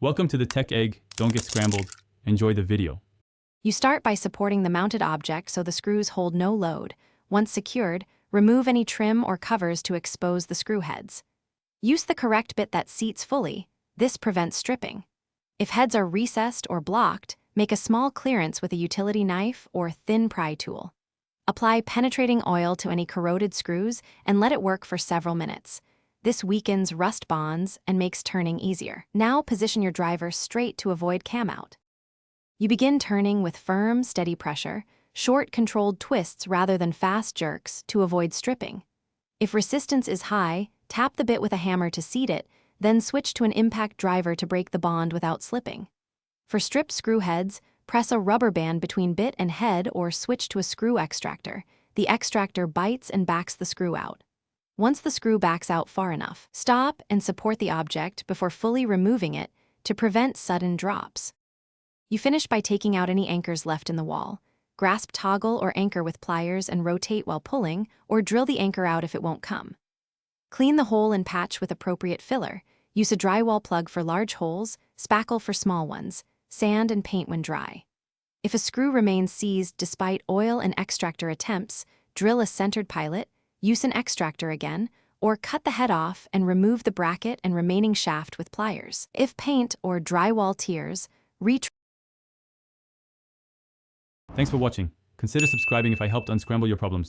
Welcome to the Tech Egg. Don't get scrambled. Enjoy the video. You start by supporting the mounted object so the screws hold no load. Once secured, remove any trim or covers to expose the screw heads. Use the correct bit that seats fully. This prevents stripping. If heads are recessed or blocked, make a small clearance with a utility knife or thin pry tool. Apply penetrating oil to any corroded screws and let it work for several minutes. This weakens rust bonds and makes turning easier. Now position your driver straight to avoid cam out. You begin turning with firm, steady pressure, short, controlled twists rather than fast jerks to avoid stripping. If resistance is high, tap the bit with a hammer to seat it, then switch to an impact driver to break the bond without slipping. For stripped screw heads, press a rubber band between bit and head or switch to a screw extractor. The extractor bites and backs the screw out. Once the screw backs out far enough, stop and support the object before fully removing it to prevent sudden drops. You finish by taking out any anchors left in the wall. Grasp toggle or anchor with pliers and rotate while pulling, or drill the anchor out if it won't come. Clean the hole and patch with appropriate filler. Use a drywall plug for large holes, spackle for small ones, sand and paint when dry. If a screw remains seized despite oil and extractor attempts, drill a centered pilot, use an extractor again, or cut the head off and remove the bracket and remaining shaft with pliers. If paint or drywall tears, Thanks for watching. Consider subscribing if I helped unscramble your problems.